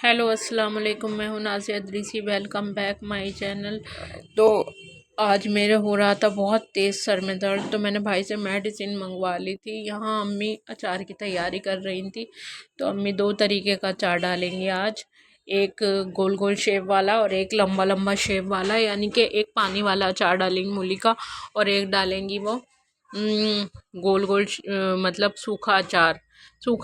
Hello अस्सलाम वालेकुम। मैं हूँ Nazia Idrisi. Welcome back my channel. तो आज मेरे हो रहा था बहुत तेज़ सर में दर्द, तो मैंने भाई से मेडिसिन मंगवा ली थी। यहाँ अम्मी अचार की तैयारी कर रही थी। तो अम्मी दो तरीके का अचार डालेंगी आज, एक गोल गोल शेप वाला और एक लंबा लंबा शेप वाला, यानी कि एक पानी वाला अचार डालेंगी मूली का और एक डालेंगी वो गोल गोल मतलब सूखा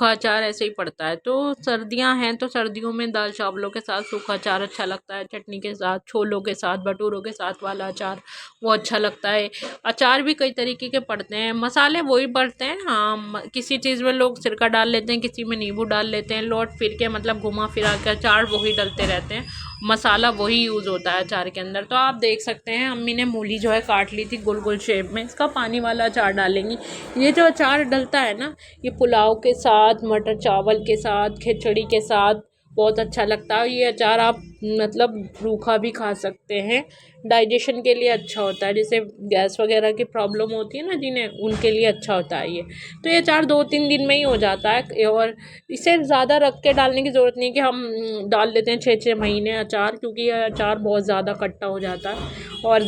अचार ऐसे ही पड़ता है। तो सर्दियां हैं तो सर्दियों में दाल चावलों के साथ सूखा अचार अच्छा लगता है, चटनी के साथ, छोलों के साथ, भटूरों के साथ वाला अचार वो अच्छा लगता है। अचार भी कई तरीके के पड़ते हैं, मसाले वही पड़ते हैं। हाँ, किसी चीज़ में लोग सिरका डाल लेते हैं, किसी में नींबू डाल लेते हैं, लौट फिर के मतलब घुमा फिरा के अचार वही डलते रहते हैं, मसाला वही यूज़ होता है अचार के अंदर। तो आप देख सकते हैं अम्मी ने मूली जो है काट ली थी गोल गोल शेप में। इसका पानी वाला अचार डालेंगी। ये जो अचार डलता है ना, ये पुलाव के साथ, मटर चावल के साथ, खिचड़ी के साथ बहुत अच्छा लगता है। ये अचार आप मतलब रूखा भी खा सकते हैं, डाइजेशन के लिए अच्छा होता है। जैसे गैस वगैरह की प्रॉब्लम होती है ना जिन्हें, उनके लिए अच्छा होता है ये। तो ये अचार 2-3 दिन में ही हो जाता है और इसे ज़्यादा रख के डालने की ज़रूरत नहीं कि हम डाल लेते हैं 6-6 महीने अचार, क्योंकि ये अचार बहुत ज़्यादा खट्टा हो जाता है। और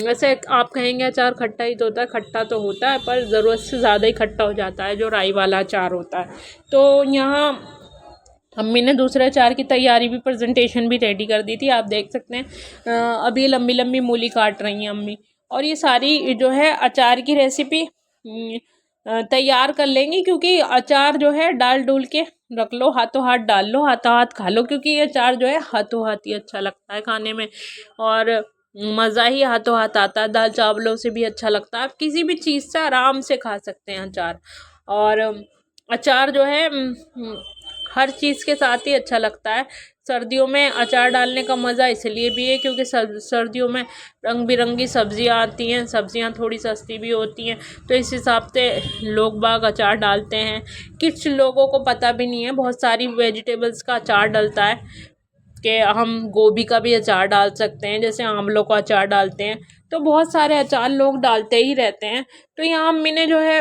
वैसे आप कहेंगे अचार खट्टा ही तो होता है, खट्टा तो होता है पर ज़रूरत से ज़्यादा ही खट्टा हो जाता है जो राई वाला अचार होता है। तो यहाँ अम्मी ने दूसरे अचार की तैयारी भी, प्रेजेंटेशन भी रेडी कर दी थी। आप देख सकते हैं अभी लंबी लंबी मूली काट रही हैं अम्मी। और ये सारी जो है अचार की रेसिपी तैयार कर लेंगी, क्योंकि अचार जो है डाल डूल के रख लो, हाथों हाथ डाल लो, हाथों हाथ खा लो, क्योंकि ये अचार जो है हाथों हाथ ही अच्छा लगता है खाने में और मज़ा ही हाथों हाथ आता है। दाल चावलों से भी अच्छा लगता है, आप किसी भी चीज़ से आराम से खा सकते हैं अचार। और अचार जो है हर चीज़ के साथ ही अच्छा लगता है। सर्दियों में अचार डालने का मज़ा इसलिए भी है क्योंकि सर्दियों में रंग बिरंगी सब्जियां आती हैं, सब्जियां थोड़ी सस्ती भी होती हैं, तो इस हिसाब से लोग बाग अचार डालते हैं। कुछ लोगों को पता भी नहीं है, बहुत सारी वेजिटेबल्स का अचार डलता है कि हम गोभी का भी अचार डाल सकते हैं, जैसे आंवलों का अचार डालते हैं। तो बहुत सारे अचार लोग डालते ही रहते हैं। तो यहाँ अम्मी ने जो है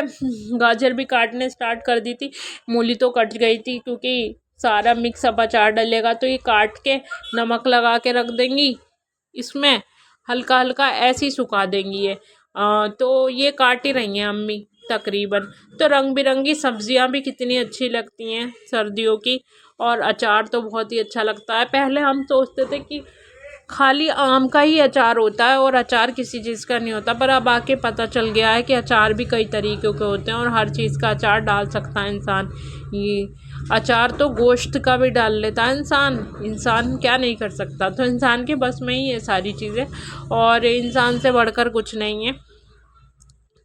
गाजर भी काटने स्टार्ट कर दी थी, मूली तो कट गई थी, क्योंकि सारा मिक्स अप अचार डलेगा तो ये काट के नमक लगा के रख देंगी, इसमें हल्का हल्का ऐसे ही सुखा देंगी ये। तो ये काट ही रही हैं अम्मी तकरीबन। तो रंग बिरंगी सब्जियां भी कितनी अच्छी लगती हैं सर्दियों की, और अचार तो बहुत ही अच्छा लगता है। पहले हम सोचते थे कि खाली आम का ही अचार होता है और अचार किसी चीज़ का नहीं होता, पर अब आके पता चल गया है कि अचार भी कई तरीक़ों के होते हैं और हर चीज़ का अचार डाल सकता है इंसान। ये अचार तो गोश्त का भी डाल लेता है इंसान, इंसान क्या नहीं कर सकता। तो इंसान के बस में ही ये सारी चीज़ें, और इंसान से बढ़कर कुछ नहीं है।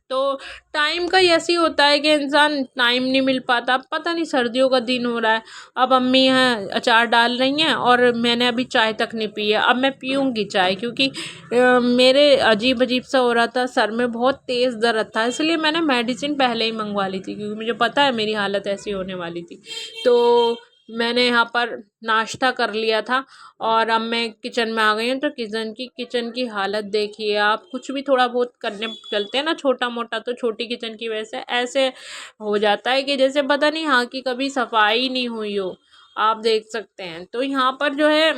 तो टाइम का ऐसे ही होता है कि इंसान टाइम नहीं मिल पाता। पता नहीं सर्दियों का दिन हो रहा है, अब अम्मी हैं अचार डाल रही हैं और मैंने अभी चाय तक नहीं पी है। अब मैं पीऊँगी चाय, क्योंकि मेरे अजीब अजीब सा हो रहा था, सर में बहुत तेज़ दर्द था, इसलिए मैंने मेडिसिन पहले ही मंगवा ली थी, क्योंकि मुझे पता है मेरी हालत ऐसी होने वाली थी। तो मैंने यहाँ पर नाश्ता कर लिया था और अब मैं किचन में आ गई हूँ। तो किचन की हालत देखिए आप। कुछ भी थोड़ा बहुत करने चलते हैं ना छोटा मोटा, तो छोटी किचन की वजह से ऐसे हो जाता है कि जैसे पता नहीं यहाँ की कभी सफाई नहीं हुई हो। आप देख सकते हैं। तो यहाँ पर जो है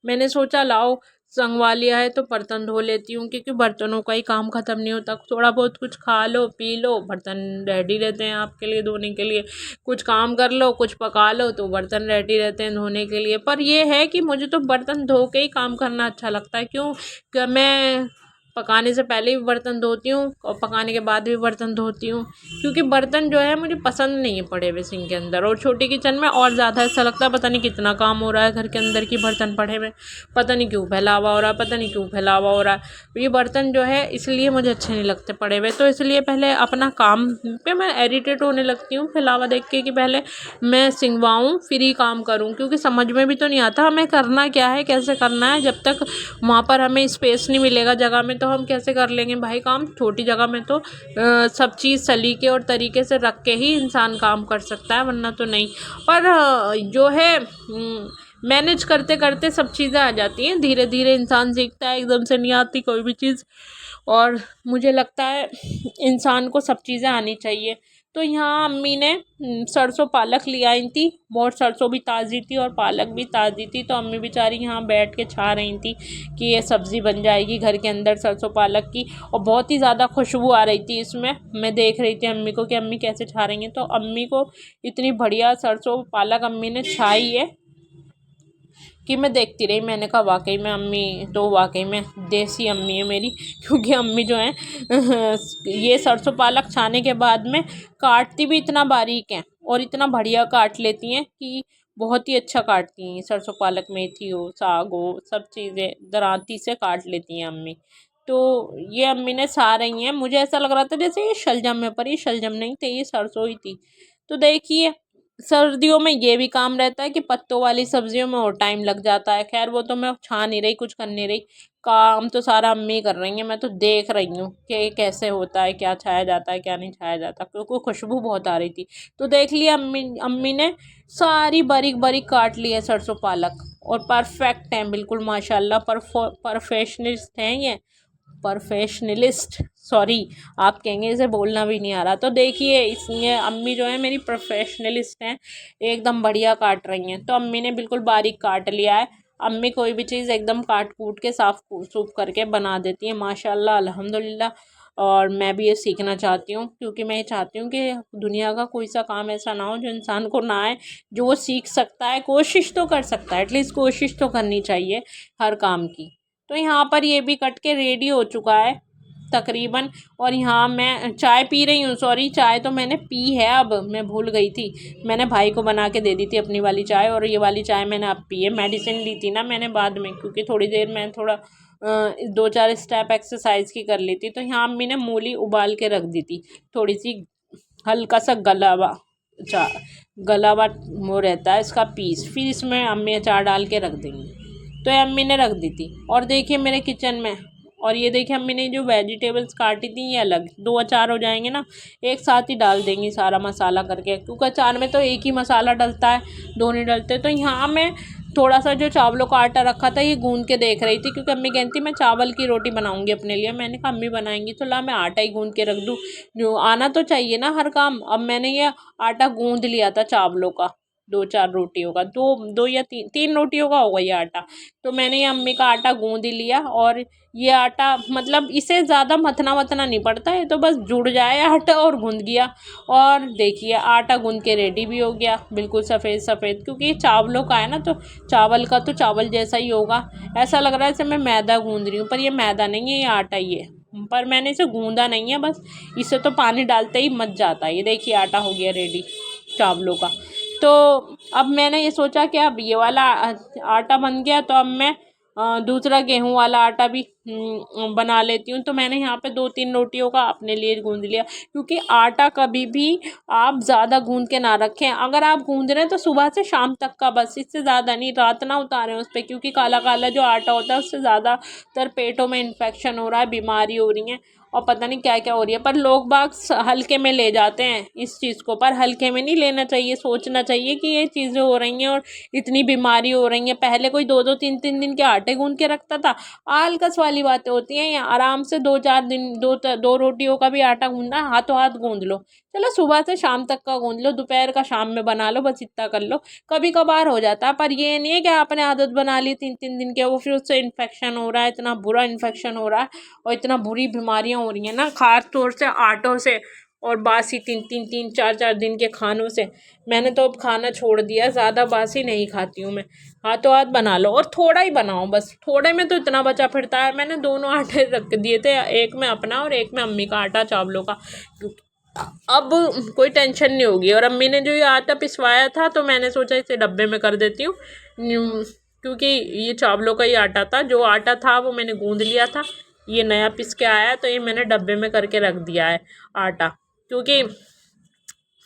मैंने सोचा लाओ संगवा लिया है तो बर्तन धो लेती हूँ, क्योंकि बर्तनों का ही काम ख़त्म नहीं होता। थोड़ा बहुत कुछ खा लो पी लो, बर्तन रेडी रहते हैं आपके लिए धोने के लिए। कुछ काम कर लो, कुछ पका लो, तो बर्तन रेडी रहते हैं धोने के लिए। पर ये है कि मुझे तो बर्तन धो के ही काम करना अच्छा लगता है। क्यों कि मैं पकाने से पहले भी बर्तन धोती हूँ और पकाने के बाद भी बर्तन धोती हूँ, क्योंकि बर्तन जो है मुझे पसंद नहीं है पड़े हुए सिंक के अंदर। और छोटी किचन में और ज़्यादा ऐसा लगता है पता नहीं कितना काम हो रहा है घर के अंदर की बर्तन पड़े हुए, पता नहीं क्यों फैलावा हो रहा है, पता नहीं क्यों फैलावा हो रहा है। ये बर्तन जो है इसलिए मुझे अच्छे नहीं लगते पड़े हुए। तो इसलिए पहले अपना काम पे मैं इरिटेट होने लगती हूँ फैलावा देख के, कि पहले मैं सिंगवाऊँ फिर ही काम करूँ, क्योंकि समझ में भी तो नहीं आता हमें करना क्या है, कैसे करना है। जब तक वहाँ पर हमें स्पेस नहीं मिलेगा जगह में, तो हम कैसे कर लेंगे भाई काम। छोटी जगह में तो सब चीज़ सलीके और तरीके से रख के ही इंसान काम कर सकता है, वरना तो नहीं। पर जो है मैनेज करते करते सब चीज़ें आ जाती हैं, धीरे धीरे इंसान सीखता है, एकदम से नहीं आती कोई भी चीज़। और मुझे लगता है इंसान को सब चीज़ें आनी चाहिए। तो यहाँ अम्मी ने सरसों पालक ले आई थी, बहुत सरसों भी ताज़ी थी और पालक भी ताज़ी थी। तो अम्मी बेचारी यहाँ बैठ के छा रही थी कि ये सब्ज़ी बन जाएगी घर के अंदर सरसों पालक की, और बहुत ही ज़्यादा खुशबू आ रही थी इसमें। मैं देख रही थी अम्मी को कि अम्मी कैसे छा रही हैं। तो अम्मी को इतनी बढ़िया सरसों पालक अम्मी ने छाई है कि मैं देखती रही। मैंने कहा वाकई में अम्मी तो वाकई में देसी अम्मी है मेरी, क्योंकि अम्मी जो है ये सरसों पालक छाने के बाद में काटती भी इतना बारीक है और इतना बढ़िया काट लेती हैं कि बहुत ही अच्छा काटती हैं। सरसों पालक, मेथी हो, साग हो, सब चीज़ें दरांती से काट लेती हैं अम्मी। तो ये अम्मी ने छा रही हैं। मुझे ऐसा लग रहा था जैसे ये शलजम है, पर ये शलजम नहीं थे, ये सरसों ही थी। तो देखिए, सर्दियों में ये भी काम रहता है कि पत्तों वाली सब्जियों में और टाइम लग जाता है। खैर वो तो मैं छा नहीं रही, कुछ कर नहीं रही, काम तो सारा अम्मी कर रही हैं। मैं तो देख रही हूँ कि कैसे होता है, क्या छाया जाता है क्या नहीं छाया जाता, क्योंकि खुशबू बहुत आ रही थी। तो देख लिया अम्मी ने सारी बारीक बारीक काट ली है सरसों पालक, और परफेक्ट हैं बिल्कुल माशाल्लाह। परफेक्शनिस्ट हैं ये, प्रोफेशनलिस्ट, सॉरी आप कहेंगे इसे बोलना भी नहीं आ रहा। तो देखिए इसलिए अम्मी जो है मेरी प्रोफेशनलिस्ट हैं, एकदम बढ़िया काट रही हैं। तो अम्मी ने बिल्कुल बारीक काट लिया है। अम्मी कोई भी चीज़ एकदम काट कूट के साफ सूफ करके बना देती हैं माशाल्लाह अल्हम्दुलिल्लाह। और मैं भी ये सीखना चाहती हूँ, क्योंकि मैं ये चाहती हूँ कि दुनिया का कोई सा काम ऐसा ना हो जो इंसान को ना आए, जो वो सीख सकता है, कोशिश तो कर सकता है, एटलीस्ट कोशिश तो करनी चाहिए हर काम की। तो यहाँ पर ये भी कट के रेडी हो चुका है तकरीबन। और यहाँ मैं चाय पी रही हूँ, सॉरी चाय तो मैंने पी है, अब मैं भूल गई थी। मैंने भाई को बना के दे दी थी अपनी वाली चाय, और ये वाली चाय मैंने अब पी है। मेडिसिन ली थी ना मैंने बाद में, क्योंकि थोड़ी देर मैं थोड़ा 2-4 स्टेप एक्सरसाइज की कर ली थी। तो यहाँ अम्मी ने मूली उबाल के रख दी थी, थोड़ी सी हल्का सा गला हुआ वो रहता है इसका पीस, फिर इसमें अम्मी अचार डाल के रख देंगी। तो ये अम्मी ने रख दी थी। और देखिए मेरे किचन में, और ये देखिए अम्मी ने जो वेजिटेबल्स काटी थी ये अलग, 2 अचार हो जाएंगे ना, एक साथ ही डाल देंगी सारा मसाला करके, क्योंकि अचार में तो एक ही मसाला डलता है, दो नहीं डलते। तो यहाँ मैं थोड़ा सा जो चावलों का आटा रखा था ये गूंद के देख रही थी, क्योंकि अम्मी कहती मैं चावल की रोटी बनाऊंगी अपने लिए। मैंने कहा अम्मी बनाएंगी तो ला मैं आटा ही गूंद के रख दूँ, जो आना तो चाहिए ना हर काम। अब मैंने ये आटा गूंद लिया था चावलों का, 2-4 रोटियों का, दो या तीन रोटियों का होगा ये आटा। तो मैंने ये अम्मी का आटा गूंद ही लिया। और ये आटा मतलब इसे ज़्यादा मथना वथना नहीं पड़ता, ये तो बस जुड़ जाए आटा और गूंद गया। और देखिए आटा गूंद के रेडी भी हो गया, बिल्कुल सफ़ेद सफ़ेद, क्योंकि ये चावलों का है ना, तो चावल का तो चावल जैसा ही होगा। ऐसा लग रहा है जैसे मैं मैदा गूंद रही हूँ, पर ये मैदा नहीं है, ये आटा ही है। पर मैंने इसे गूंदा नहीं है, बस इसे तो पानी डालते ही मच जाता है। ये देखिए आटा हो गया रेडी चावलों का। तो अब मैंने ये सोचा कि अब ये वाला आटा बन गया, तो अब मैं दूसरा गेहूं वाला आटा भी बना लेती हूँ। तो मैंने यहाँ पे 2-3 रोटियों का अपने लिए गूंद लिया, क्योंकि आटा कभी भी आप ज़्यादा गूंद के ना रखें। अगर आप गूंद रहे हैं तो सुबह से शाम तक का बस, इससे ज़्यादा नहीं, रात ना उतारें उस पर, क्योंकि काला काला जो आटा होता है उससे ज़्यादातर पेटों में इन्फेक्शन हो रहा है, बीमारी हो रही है और पता नहीं क्या क्या हो रही है। पर लोग बाग हल्के में ले जाते हैं इस चीज़ को, पर हल्के में नहीं लेना चाहिए। सोचना चाहिए कि ये चीज़ें हो रही हैं और इतनी बीमारी हो रही है। पहले कोई 2-2 3-3 दिन के आटे गूंद के रखता था, आलकस वाली बातें होती हैं। या आराम से 2-4 दिन, दो रोटियों का भी आटा गूंदना, हाथों हाथ गूंद लो, चलो सुबह से शाम तक का गूंद लो, दोपहर का शाम में बना लो, बस इतना कर लो। कभी कभार हो जाता है, पर ये नहीं है कि आपने आदत बना ली 3-3 दिन के, वो फिर उससे इन्फेक्शन हो रहा है, इतना बुरा इन्फेक्शन हो रहा है और इतना बुरी बीमारियां हो रही हैं ना, खास तौर से आटों से और बासी 3-4 दिन के खानों से। मैंने तो अब खाना छोड़ दिया, ज़्यादा बासी नहीं खाती हूँ मैं, हाथों हाथ बना लो और थोड़ा ही बनाओ, बस थोड़े में तो इतना बचा फिरता है। मैंने दोनों आटे रख दिए थे, एक में अपना और एक में अम्मी का आटा चावलों का, अब कोई टेंशन नहीं होगी। और अम्मी ने जो ये आटा पिसवाया था तो मैंने सोचा इसे डब्बे में कर देती हूँ, क्योंकि ये चावलों का ही आटा था, जो आटा था वो मैंने गूंद लिया था, ये नया पिस के आया है, तो ये मैंने डब्बे में करके रख दिया है आटा, क्योंकि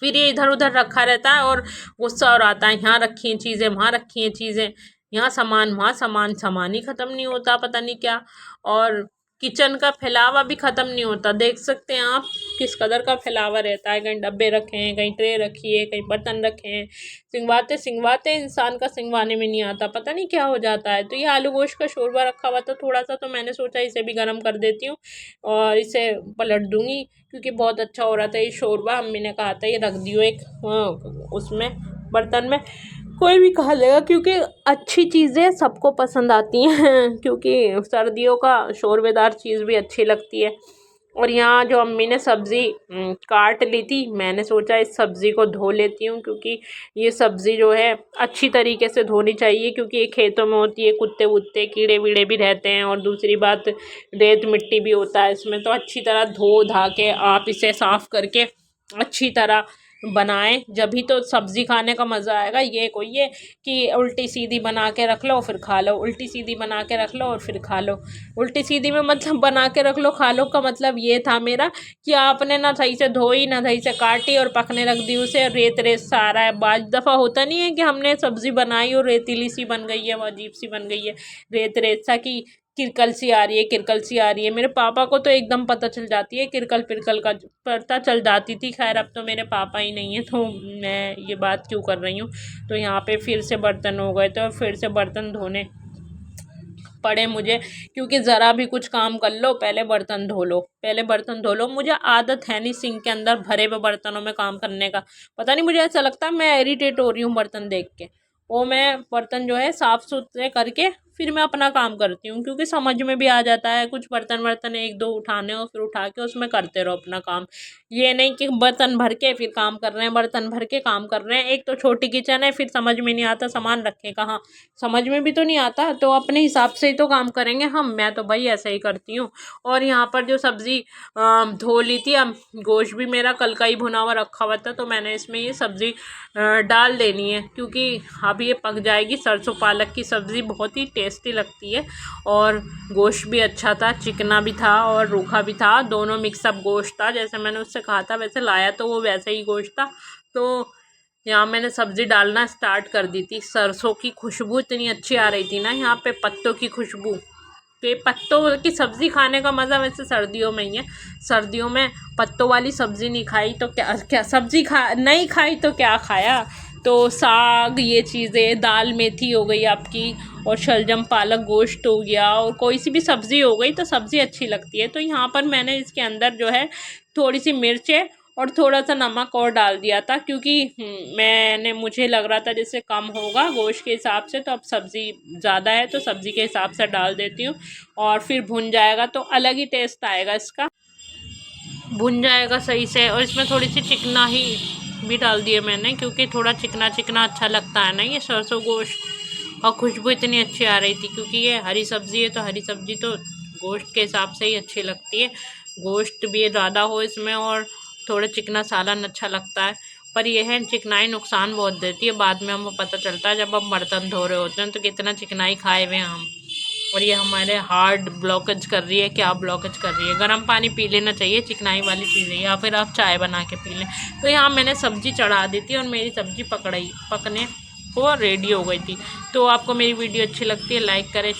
फिर ये इधर उधर रखा रहता है और गुस्सा और आता है, यहाँ रखी हैं चीज़ें, वहाँ रखी हैं चीज़ें, यहाँ सामान वहाँ सामान, सामान ही ख़त्म नहीं होता, पता नहीं क्या। और किचन का फैलावा भी ख़त्म नहीं होता। देख सकते हैं आप किस कदर का फैलावा रहता है। कहीं डब्बे रखे हैं, कहीं ट्रे रखी है, कहीं बर्तन रखे हैं। सिंगवाते सिंगवाते इंसान का सिंगवाने में नहीं आता, पता नहीं क्या हो जाता है। तो ये आलू गोश्त का शोरबा रखा हुआ था थोड़ा सा, तो मैंने सोचा इसे भी गर्म कर देती हूँ और इसे पलट दूँगी, क्योंकि बहुत अच्छा हो रहा था ये शोरबा। अम्मी ने कहा था ये रख दियो एक उसमें बर्तन में, कोई भी खा लेगा, क्योंकि अच्छी चीज़ें सबको पसंद आती हैं क्योंकि सर्दियों का शोरबेदार चीज़ भी अच्छी लगती है। और यहाँ जो अम्मी ने सब्ज़ी काट ली थी, मैंने सोचा इस सब्ज़ी को धो लेती हूँ, क्योंकि ये सब्ज़ी जो है अच्छी तरीके से धोनी चाहिए, क्योंकि ये खेतों में होती है, कुत्ते वुत्ते कीड़े वीड़े भी रहते हैं और दूसरी बात रेत मिट्टी भी होता है इसमें। तो अच्छी तरह धो धा के आप इसे साफ़ करके अच्छी तरह बनाएं, जभी तो सब्ज़ी खाने का मज़ा आएगा। ये कोई ये कि उल्टी सीधी बना के रख लो फिर खा लो, उल्टी सीधी बना के रख लो और फिर खा लो। उल्टी सीधी में मतलब बना के रख लो खा लो का मतलब ये था मेरा कि आपने ना सही से धोई, ना सही से काटी और पकने रख दी उसे, रेत रेत सा आ रहा है। बाज दफ़ा होता नहीं है कि हमने सब्ज़ी बनाई और रेतीली सी बन गई है, वो अजीब सी बन गई है, रेत रेत सा, कि किरकल सी आ रही है, किरकल सी आ रही है। मेरे पापा को तो एकदम पता चल जाती है, किरकल पिरकल का पता चल जाती थी। खैर अब तो मेरे पापा ही नहीं है, तो मैं ये बात क्यों कर रही हूँ। तो यहाँ पे फिर से बर्तन हो गए थे और फिर से बर्तन धोने पड़े मुझे, क्योंकि ज़रा भी कुछ काम कर लो पहले बर्तन धो लो, पहले बर्तन धो लो। मुझे आदत है नहीं सिंक के अंदर भरे हुए बर्तनों में काम करने का, पता नहीं मुझे ऐसा लगता है मैं इरिटेट हो रही हूँ बर्तन देख के। वो मैं बर्तन जो है साफ़ सुथरे करके फिर मैं अपना काम करती हूँ, क्योंकि समझ में भी आ जाता है। कुछ बर्तन वर्तन एक दो उठाने हो, फिर उठा के उसमें करते रहो अपना काम। ये नहीं कि बर्तन भर के फिर काम कर रहे हैं, बर्तन भर के काम कर रहे हैं। एक तो छोटी किचन है, फिर समझ में नहीं आता सामान रखें कहाँ, समझ में भी तो नहीं आता। तो अपने हिसाब से ही तो काम करेंगे हम, मैं तो भाई ऐसा ही करती हूँ। और यहाँ पर जो सब्ज़ी धो ली थी, अब गोश्त भी मेरा कल का ही भुना हुआ रखा हुआ था, तो मैंने इसमें ये सब्ज़ी डाल देनी है, क्योंकि अब ये पक जाएगी। सरसों पालक की सब्ज़ी बहुत ही टेस्टी लगती है और गोश्त भी अच्छा था, चिकना भी था और रूखा भी था, दोनों मिक्सअप गोश्त था। जैसे मैंने उससे कहा था वैसे लाया तो वो वैसे ही गोश्त था। तो यहाँ मैंने सब्ज़ी डालना स्टार्ट कर दी थी। सरसों की खुशबू इतनी अच्छी आ रही थी ना, यहाँ पे पत्तों की खुशबू। तो ये पत्तों की सब्ज़ी खाने का मज़ा वैसे सर्दियों में ही है। सर्दियों में पत्तों वाली सब्ज़ी नहीं खाई तो क्या क्या सब्ज़ी नहीं खाई तो क्या खाया। तो साग, ये चीज़ें, दाल मेथी हो गई आपकी, और शलजम पालक गोश्त हो गया, और कोई सी भी सब्ज़ी हो गई तो सब्ज़ी अच्छी लगती है। तो यहाँ पर मैंने इसके अंदर जो है थोड़ी सी मिर्चें और थोड़ा सा नमक और डाल दिया था, क्योंकि मुझे लग रहा था जैसे कम होगा गोश्त के हिसाब से, तो अब सब्ज़ी ज़्यादा है तो सब्ज़ी के हिसाब से डाल देती हूँ। और फिर भुन जाएगा तो अलग ही टेस्ट आएगा इसका, भुन जाएगा सही से। और इसमें थोड़ी सी चिकना ही भी डाल दिया मैंने, क्योंकि थोड़ा चिकना चिकना अच्छा लगता है ना ये सरसों गोश्त। और खुशबू इतनी अच्छी आ रही थी, क्योंकि ये हरी सब्ज़ी है तो हरी सब्ज़ी तो गोश्त के हिसाब से ही अच्छी लगती है। गोश्त भी ज़्यादा हो इसमें और थोड़ा चिकना सालन अच्छा लगता है। पर यह है चिकनाई नुकसान बहुत देती है, बाद में हमको पता चलता है जब हम बर्तन धो रहे होते हैं तो कितना चिकनाई खाए हुए हैं हम। और ये हमारे हार्ट ब्लॉकेज कर रही है, क्या ब्लॉकेज कर रही है। गर्म पानी पी लेना चाहिए चिकनाई वाली चीज़ें, या फिर आप चाय बना के पी लें। तो यहाँ मैंने सब्ज़ी चढ़ा दी थी और मेरी सब्ज़ी पकने को रेडी हो गई थी। तो आपको मेरी वीडियो अच्छी लगती है लाइक करें।